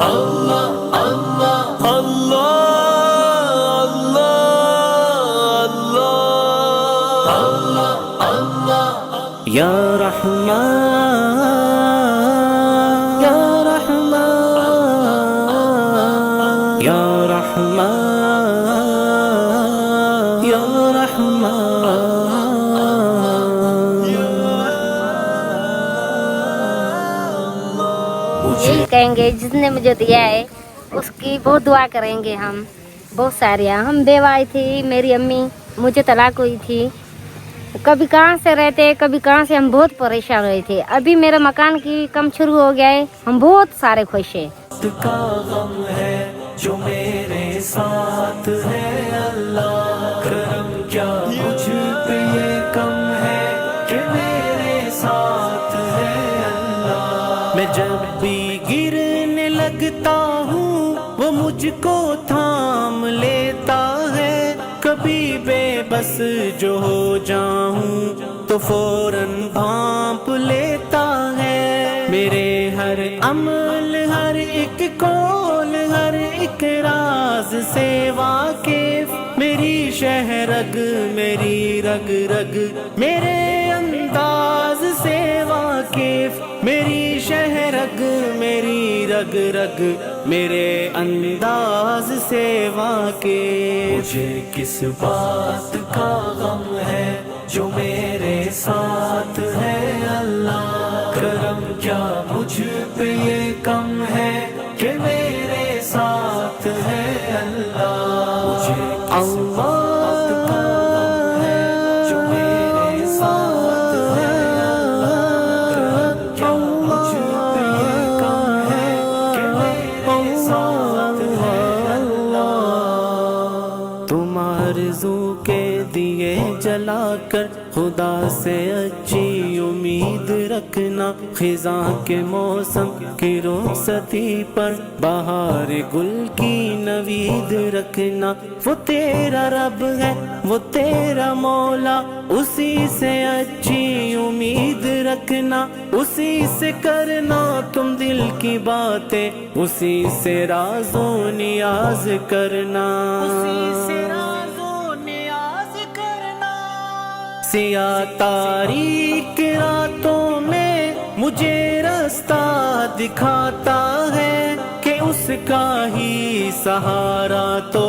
اللہ اللہ اللہ اللہ اللہ یا رحمان یا رحمان یا رحمان یا یہی کہیں گے جس نے مجھے دیا ہے اس کی بہت دعا کریں گے ہم بہت سارے ہم بیوائی تھی میری امی مجھے طلاق ہوئی تھی کبھی کہاں سے رہتے کبھی کہاں سے ہم بہت پریشان ہوئے تھے ابھی میرے مکان کی کم شروع ہو گیا ہے ہم بہت سارے خوش ہیں کا غم ہے جو میرے ساتھ ہے اللہ کرم کیا مجھ پہ یہ کم ہے کہ میرے ساتھ ہے اللہ میں جب بھی گرنے لگتا ہوں وہ مجھ کو تھام لیتا ہے کبھی بے بس جو ہو جاؤں تو فوراً بھانپ لیتا ہے میرے ہر عمل ہر ایک قول ہر ایک راز سے واقف میری شہرگ میری رگ رگ میرے انداز سے واقف میری شہرگ میری رگ رگ میرے انداز سے واقف مجھے کس بات کا غم ہے جو میرے ساتھ ہے اللہ کرم کیا مجھ پہ یہ کم ہے کہ میرے ساتھ ہے اللہ مجھے کس بات کا غم ہے جو میرے ساتھ ہے اللہ کرم کیا مجھ پہ یہ کم ہے کہ میرے ساتھ ہے اللہ تم آرزو کے دیے جلا کر خدا سے اچھی امید رکھنا خزاں کے موسم کی رخصتی پر بہار گل کی نوید رکھنا وہ تیرا رب ہے وہ تیرا مولا اسی سے اچھی امید رکھنا اسی سے کرنا تم دل کی باتیں اسی سے راز و نیاز کرنا اسی سے راز و نیاز کرنا سیاہ تاریک راتوں میں مجھے رستہ دکھاتا ہے کہ اس کا ہی سہارا تو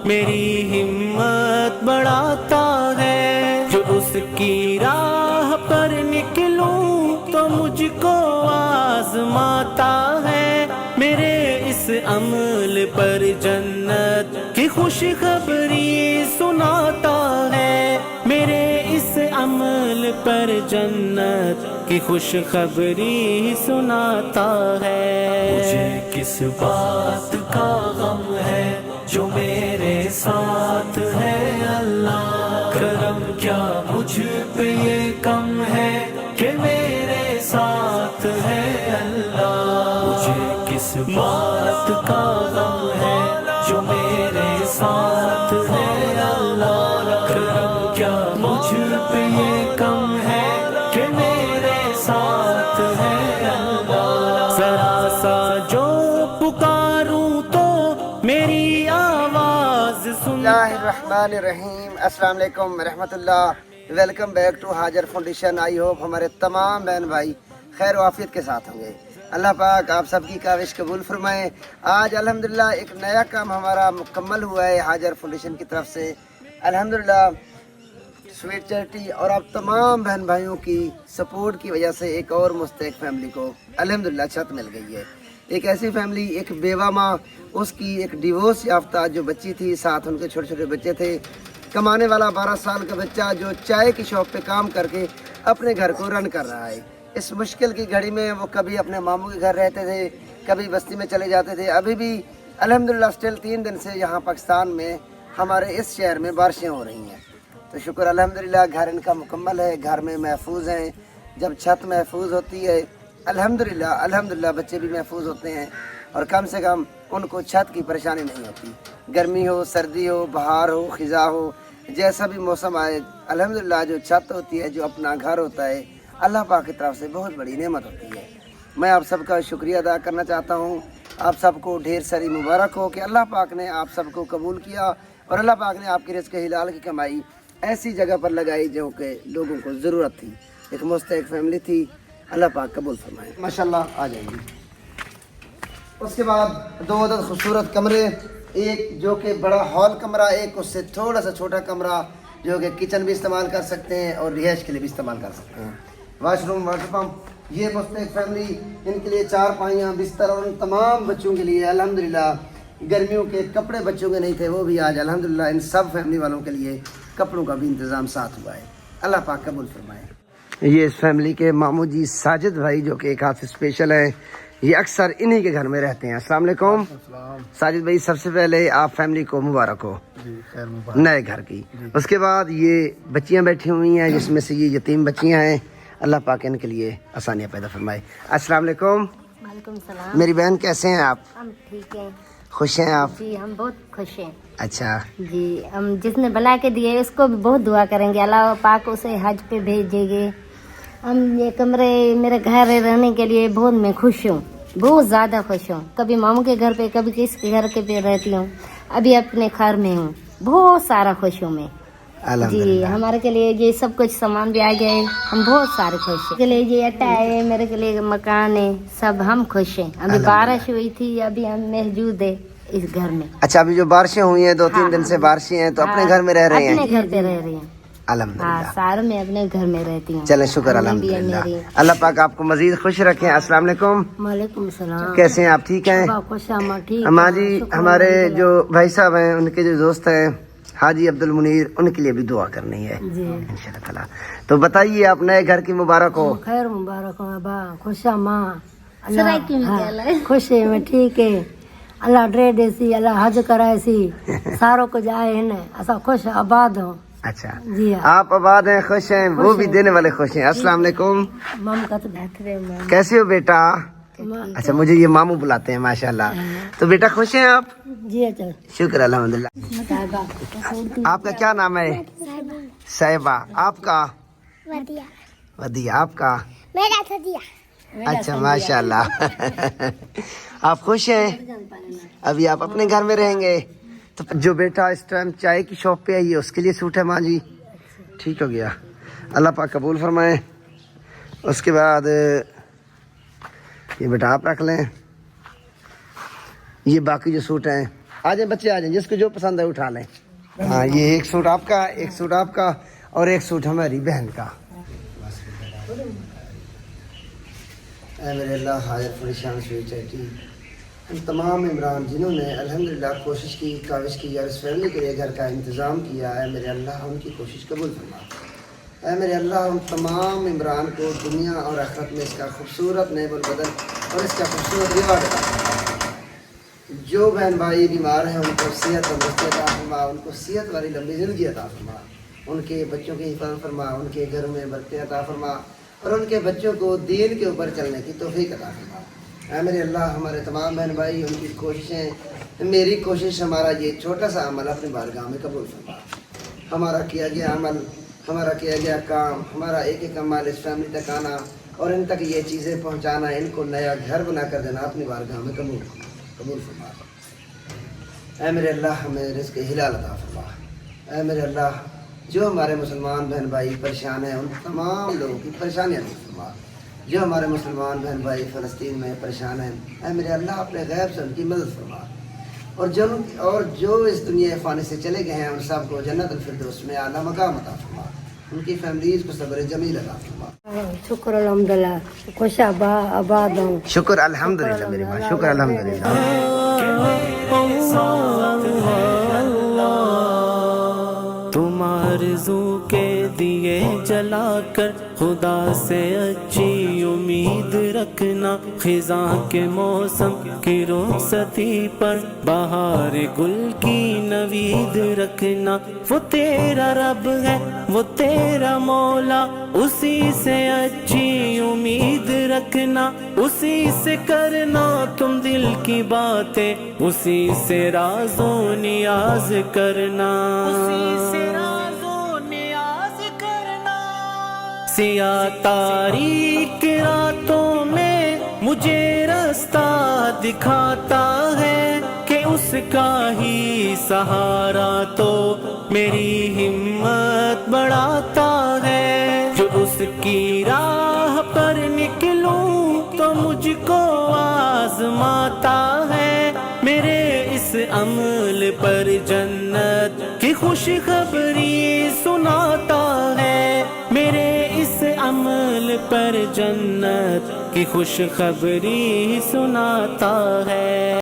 میری ہمت بڑھاتا ہے جو اس کی راہ پر نکلوں تو مجھ کو آزماتا ہے میرے اس عمل پر جنت کی خوشخبری سناتا ہے میرے اس عمل پر جنت کی خوشخبری سناتا ہے مجھے کس بات کا غم ہے جو میرے ساتھ ہے اللہ کرم کیا مجھ پہ یہ کم ہے کہ میرے ساتھ ہے اللہ مجھے کس بات کا غم ہے جو میرے ساتھ ہے اللہ کرم کیا مجھ پہ یہ کم ہے کہ میرے ساتھ ہے اللہ ذرا سا جو پکاروں تو میری آواز سن اللہ الرحمن الرحیم السلام علیکم ورحمۃ اللہ welcome back to Hajar foundation I hope ہمارے تمام بہن بھائی خیر و عافیت کے ساتھ ہوں گے اللہ پاک آپ سب کی کاوش قبول فرمائے آج الحمدللہ ایک نیا کام ہمارا مکمل ہوا ہے حاجر فاؤنڈیشن کی طرف سے الحمدللہ سویٹ چیریٹی اور آپ تمام بہن بھائیوں کی سپورٹ کی وجہ سے ایک اور مستحق فیملی کو الحمدللہ چھت مل گئی ہے ایک ایسی فیملی ایک بیوہ ماں اس کی ایک ڈیورس یافتہ جو بچی تھی ساتھ ان کے چھوٹے چھوٹے بچے تھے کمانے والا 12 سال کا بچہ جو چائے کی شاپ پہ کام کر کے اپنے گھر کو رن کر رہا ہے اس مشکل کی گھڑی میں وہ کبھی اپنے ماموں کے گھر رہتے تھے کبھی بستی میں چلے جاتے تھے ابھی بھی الحمدللہ اسٹل 3 دن سے یہاں پاکستان میں ہمارے اس شہر میں بارشیں ہو رہی ہیں تو شکر الحمدللہ گھر ان کا مکمل ہے گھر میں محفوظ ہیں جب چھت محفوظ ہوتی ہے الحمدللہ بچے بھی محفوظ ہوتے ہیں اور کم سے کم ان کو چھت کی پریشانی نہیں ہوتی گرمی ہو سردی ہو بہار ہو خزاں ہو جیسا بھی موسم آئے الحمدللہ جو چھت ہوتی ہے جو اپنا گھر ہوتا ہے اللہ پاک کی طرف سے بہت بڑی نعمت ہوتی ہے میں آپ سب کا شکریہ ادا کرنا چاہتا ہوں आप सबको ढेर सारी मुबारक हो कि अल्लाह पाक ने आप सबको कबूल किया और अल्लाह पाक ने आपकी रिज़्क़ हिलाल की कमाई ऐसी जगह पर लगाई जो कि लोगों को ज़रूरत थी। एक मुस्तहिक फैमिली थी, अल्लाह पाक कबूल फरमाए। माशाल्लाह आ जाएंगी। उसके बाद 2 अदद खूबसूरत कमरे, एक जो कि बड़ा हॉल कमरा, एक उससे थोड़ा सा छोटा कमरा जो कि किचन भी इस्तेमाल कर सकते हैं और रिहाइश के लिए भी इस्तेमाल कर सकते हैं। वाशरूम, वाटर पम्प, ये मुस्तहिक फैमिली, इनके लिए 4 पाइयाँ, बिस्तर और उन तमाम बच्चों के लिए अल्हम्दुलिल्लाह गर्मियों के कपड़े बच्चों के नहीं थे, वो भी आज अल्हम्दुलिल्लाह इन सब फैमिली वालों के लिए कपड़ों का भी इंतज़ाम साथ हुआ है। अल्लाह पाक कबूल फरमाए। ये इस फैमिली के मामू जी साजिद भाई जो कि एक हाथ से स्पेशल हैं, ये अक्सर इन्हीं के घर में रहते हैं। अस्सलाम वालेकुम साजिद भाई, सबसे पहले आप फैमिली को मुबारक हो नए घर की। उसके बाद ये बच्चियां बैठी हुई हैं जिसमें से ये यतीम बच्चियां हैं, अल्लाह पाक इनके लिए आसानियाँ पैदा फरमाए। अस्सलाम वालेकुम। वालेकुम सलाम। मेरी बहन कैसे हैं आप? हम ठीक हैं खुश हैं आप? जी, हम बहुत खुश हैं। अच्छा जी, हम जिसने बना के दिए उसको भी बहुत दुआ करेंगे, अल्लाह पाक उसे हज पे भेजेंगे। हम ये कमरे मेरे घर रहने के लिए बहुत मैं खुश हूँ, बहुत ज़्यादा खुश हूँ। कभी मामू के घर पे, कभी किसी घर के पे रहती हूँ, अभी अपने घर में हूँ, बहुत सारा खुश हूँ मैं। जी, अल्हम्दुलिल्लाह। हमारे के लिए ये सब कुछ सामान भी आ गया है, हम बहुत सारे खुश हैं। के लिए ये अट्टा है, मेरे के लिए मकान है, सब हम खुश हैं। अभी बारिश हुई थी, अभी हम मौजूद है इस घर में। अच्छा, अभी जो बारिशें हुई हैं 2-3 दिन से बारिशें हैं तो अपने घर में रह रहे अपने हैं? घर पे रह रही हैं। हाँ, अल्हम्दुलिल्लाह। सारों में अपने घर में रहती हूँ। चलें, शुक्र अम्मी भी है अल्हम्दुलिल्लाह। मेरी। अल्लाह पाक आपको मजीद खुश रखें। अस्सलाम वालेकुम। वालेकुम सलाम। कैसे हैं आप? ठीक हैं? खुश अम्मा ठीक। अम्मा जी, हमारे जो भाई साहब हैं उनके जो दोस्त हैं हाजी अब्दुल मुनीर, उनके लिए भी दुआ करनी है जी, इंशाल्लाह ताला। तो बताइए, आप नए घर की मुबारक हो। खैर मुबारक हो अब्बा, खुश अम्मा, खुश है मैं, ठीक है। अल्लाह ड्रे देसी, अल्लाह हज कराए सी, सारों को जाए है ना, ऐसा खुश आबाद हो। अच्छा जी हाँ। आप आबाद हैं, खुश हैं, वो भी देने वाले खुश हैं। अस्सलाम वालेकुम। मम का तो बेहतर कैसे हो बेटा? है। अच्छा, मुझे ये मामू बुलाते हैं माशाल्लाह। तो बेटा खुश हैं आप? जी अच्छा। शुक्र अल्हम्दुलिल्लाह। आपका क्या नाम है? साहिबा। आपका? वदिया। आपका? मेरा सदिया। अच्छा माशाल्लाह। आप खुश हैं? अभी आप अपने घर में रहेंगे? तो जो बेटा इस टाइम चाय की शॉप पे आई है उसके लिए सूट है माँ जी, ठीक हो गया, अल्लाह पाक कबूल फरमाए। उसके बाद ये बेटा आप रख लें, ये बाकी जो सूट हैं आ जाए बच्चे, आ जाए, जिसको जो पसंद है उठा लें। हाँ, ये एक सूट आपका, एक सूट आपका और एक सूट हमारी बहन का। ऐ मेरे अल्लाह हाजिर परेशान स्वीटी हम तमाम इमरान जिन्होंने अल्हम्दुलिल्लाह कोशिश की, काविश की और इस फैमिली के लिए घर का इंतज़ाम किया है, मेरे अल्लाह उनकी कोशिश कबूल फरमा। ऐ मेरे अल्लाह उन तमाम इमरान को दुनिया और आखिरत में इसका खूबसूरत नेबल बदल और इसका खूबसूरत रिवार्ड अता फरमा। जो बहन भाई बीमार हैं उनको सेहत तंदुरुस्ती अता फरमा, उनको सेहत वाली लंबी ज़िंदगी अता फरमा, उनके बच्चों की हिफाजत फरमा, उनके घर में बरकत अता फरमा और उनके बच्चों को दीन के ऊपर चलने की तौफीक अता फरमा। ऐ मेरे अल्लाह हमारे तमाम बहन भाई उनकी कोशिशें, मेरी कोशिश, हमारा ये छोटा सा अमल अपनी बारगाह में कबूल फरमा। हमारा किया गया अमल, हमारा किया गया काम, हमारा एक एक अमल इस फैमिली तक आना और इन तक ये चीज़ें पहुँचाना, इनको नया घर बना कर देना अपनी बारगाह में कबूल फरमा। ऐ मेरे अल्लाह हमें रिज़्क़ हिलाल अता फरमा। ऐ मेरे अल्लाह जो हमारे मुसलमान बहन भाई परेशान हैं उन तमाम लोगों की परेशानियाँ दूर फरमा। जो हमारे मुसलमान बहन भाई फ़लस्तीन में परेशान हैं, ऐ मेरे अल्लाह अपने गैब से उनकी मदद फरमा। और जो इस दुनिया फ़ानी से चले गए हैं उन सब को जन्नतुल फिरदौस में आला मकाम अता फरमा। उनकी फैमिलीज़ को सब्र जमील अता फरमा। शुक्र अल्हम्दुलिल्लाह, खुश आबाद हूँ। शुक्र अल्हम्दुलिल्लाह मेरी माँ, शुक्र अल्हम्दुलिल्लाह। तुम आरज़ू के दिए जलाकर खुदा से अच्छी उम्मीद रखना, खिज़ां के मौसम की रुखसती पर बहार गुल की नवीद रखना। वो तेरा रब है, वो तेरा मौला, उसी से अच्छी उम्मीद रखना, उसी से करना तुम दिल की बातें, उसी से राज़ो नियाज करना, उसी से राज़ो नियाज करना। सिया तारीक रातों में मुझे रास्ता دکھاتا ہے کہ اس کا ہی سہارا تو میری ہمت بڑھاتا ہے. جو اس کی راہ پر نکلوں تو مجھ کو آزماتا ہے. میرے اس عمل پر جنت کی خوشخبری سناتا ہے. میرے اس عمل پر جنت کی خوشخبری سناتا ہے.